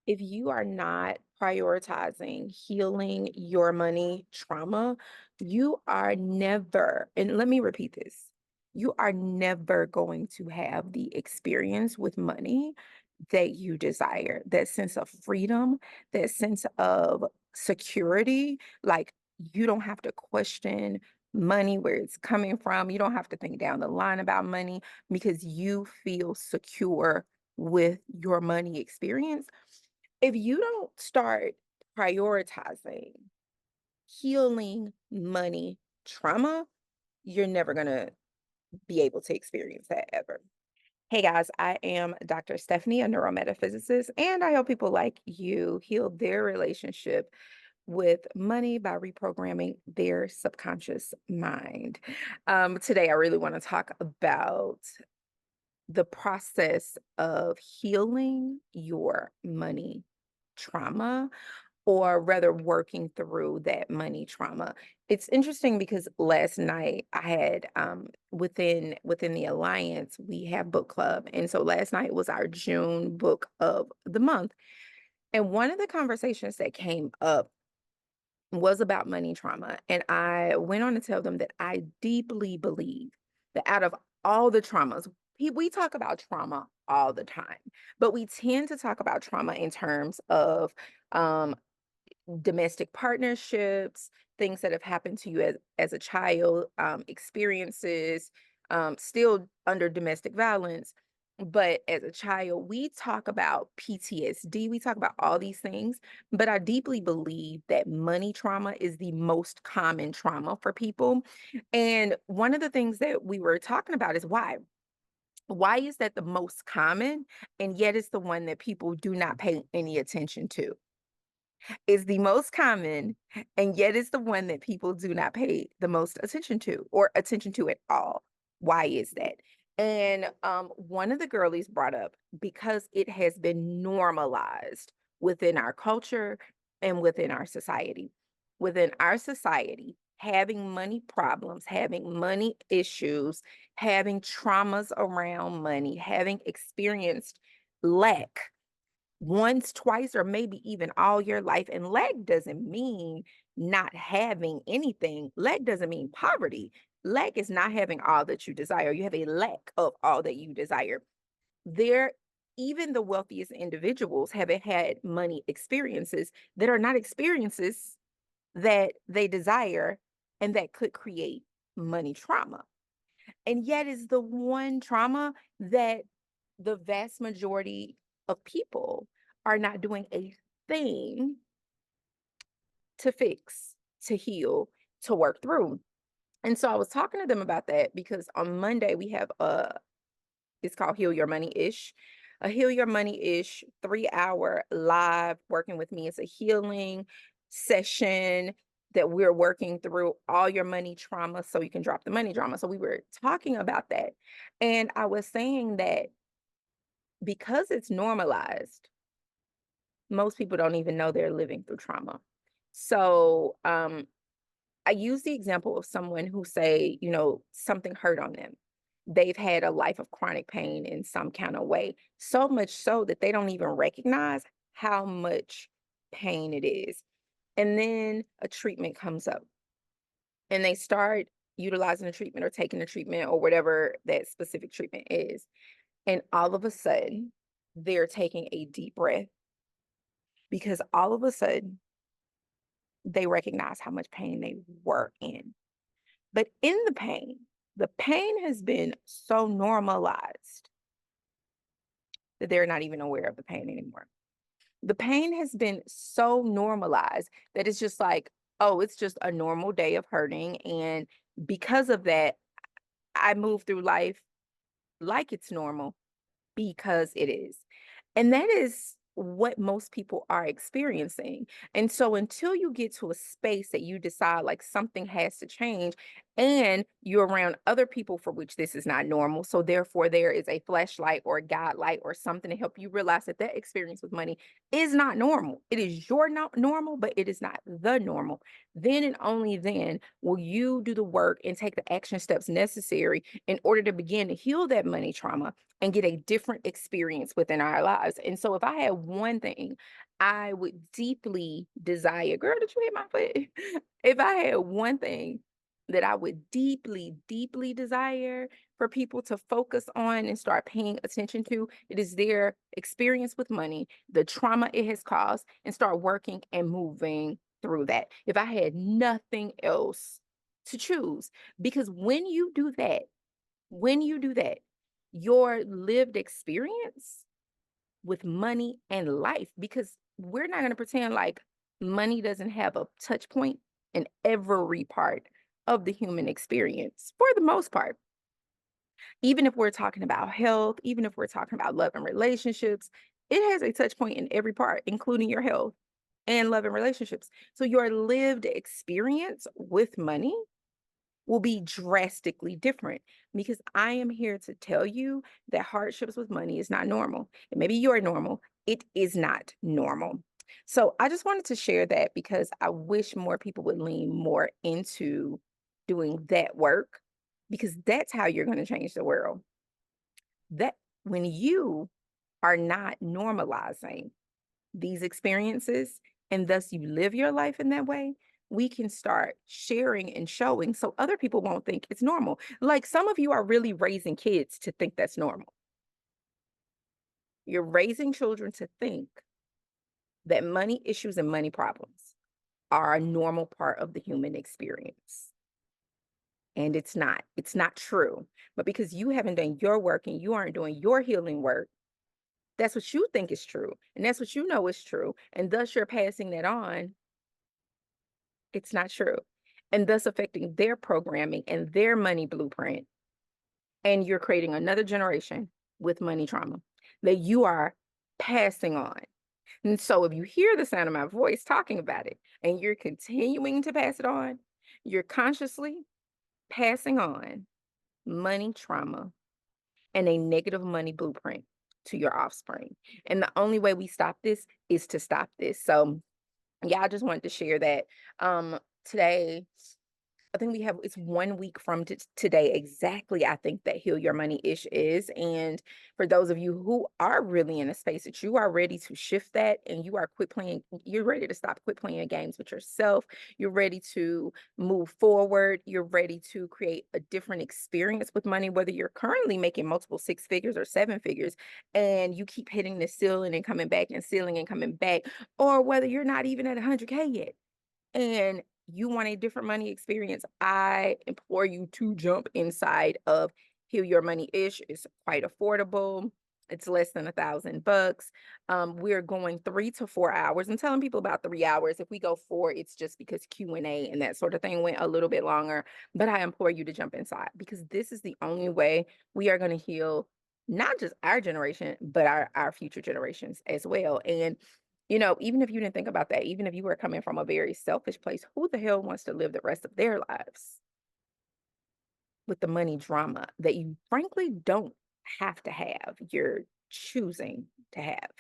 If you are not prioritizing healing your money trauma, you are never, and let me repeat this, you are never going to have the experience with money that you desire. That sense of freedom, that sense of security. Like you don't have to question money, where it's coming from. You don't have to think down the line about money because you feel secure with your money experience. If you don't start prioritizing healing money trauma, you're never going to be able to experience that ever. Hey guys, I am Dr. Stephanie, a neurometaphysicist, and I help people like you heal their relationship with money by reprogramming their subconscious mind. Today, I really want to talk about the process of healing your money trauma, or rather working through that money trauma. It's interesting because last night I had within the alliance, we have book club. And so last night was our June book of the month. And one of the conversations that came up was about money trauma. And I went on to tell them that I deeply believe that out of all the traumas, we talk about trauma all the time, but we tend to talk about trauma in terms of um, domestic partnerships, things that have happened to you as a child, experiences, still under domestic violence. But as a child, we talk about PTSD, we talk about all these things. But I deeply believe that money trauma is the most common trauma for people. And one of the things that we were talking about is why. Why is that the most common? And yet it's the one that people do not pay any attention to. Is the most common, and yet it's the one that people do not pay the most attention to, or attention to at all. Why is that? And one of the girlies brought up, because it has been normalized within our culture and within our society. Within our society, having money problems, having money issues, having traumas around money, having experienced lack once, twice, or maybe even all your life. And lack doesn't mean not having anything. Lack doesn't mean poverty. Lack is not having all that you desire. You have a lack of all that you desire. There, even the wealthiest individuals haven't had money experiences that are not experiences that they desire and that could create money trauma. And yet is the one trauma that the vast majority of people are not doing a thing to fix, to heal, to work through. And so I was talking to them about that because on Monday we have it's called Heal Your Money Ish. A Heal Your Money Ish 3 hour live working with me. It's a healing session that we're working through all your money trauma so you can drop the money drama. So we were talking about that. And I was saying that because it's normalized, most people don't even know they're living through trauma. So I use the example of someone who say, something hurt on them. They've had a life of chronic pain in some kind of way, so much so that they don't even recognize how much pain it is. And then a treatment comes up and they start utilizing the treatment or taking the treatment or whatever that specific treatment is. And all of a sudden, they're taking a deep breath because all of a sudden they recognize how much pain they were in. But in the pain has been so normalized that they're not even aware of the pain anymore. The pain has been so normalized that it's just like, oh, it's just a normal day of hurting. And because of that, I move through life like it's normal because it is. And that is what most people are experiencing. And so until you get to a space that you decide like something has to change and you're around other people for which this is not normal. So therefore there is a flashlight or a guide light or something to help you realize that that experience with money is not normal. It is your not normal, but it is not the normal. Then and only then will you do the work and take the action steps necessary in order to begin to heal that money trauma and get a different experience within our lives. And so if I had one thing I would deeply desire, girl, did you hit my foot? If I had one thing that I would deeply, deeply desire for people to focus on and start paying attention to, it is their experience with money, the trauma it has caused, and start working and moving through that. If I had nothing else to choose, because when you do that, your lived experience with money and life, because we're not going to pretend like money doesn't have a touch point in every part of the human experience for the most part. Even if we're talking about health, even if we're talking about love and relationships, it has a touch point in every part, including your health and love and relationships. So your lived experience with money will be drastically different, because I am here to tell you that hardships with money is not normal. And maybe you're normal. It is not normal. So I just wanted to share that because I wish more people would lean more into doing that work, because that's how you're going to change the world. That when you are not normalizing these experiences, and thus you live your life in that way, we can start sharing and showing so other people won't think it's normal. Like some of you are really raising kids to think that's normal. You're raising children to think that money issues and money problems are a normal part of the human experience. And it's not. It's not true. But because you haven't done your work and you aren't doing your healing work, that's what you think is true. And that's what you know is true. And thus you're passing that on. It's not true. And thus affecting their programming and their money blueprint. And you're creating another generation with money trauma that you are passing on. And so if you hear the sound of my voice talking about it and you're continuing to pass it on, you're consciously passing on money trauma and a negative money blueprint to your offspring. And the only way we stop this is to stop this. So yeah, I just wanted to share that. Today, I think we have it's 1 week from today exactly. I think that Heal Your Money ish is. And for those of you who are really in a space that you are ready to shift that and you are you're ready to stop quit playing games with yourself. You're ready to move forward. You're ready to create a different experience with money, whether you're currently making multiple six figures or seven figures and you keep hitting the ceiling and coming back and ceiling and coming back, or whether you're not even at 100K yet and you want a different money experience, I implore you to jump inside of Heal Your Money Ish. It's quite affordable. It's less than $1,000. We're going 3 to 4 hours. I'm telling people about 3 hours. If we go 4, it's just because Q&A and that sort of thing went a little bit longer. But I implore you to jump inside because this is the only way we are going to heal not just our generation, but our future generations as well. And even if you didn't think about that, even if you were coming from a very selfish place, who the hell wants to live the rest of their lives with the money drama that you frankly don't have to have? You're choosing to have.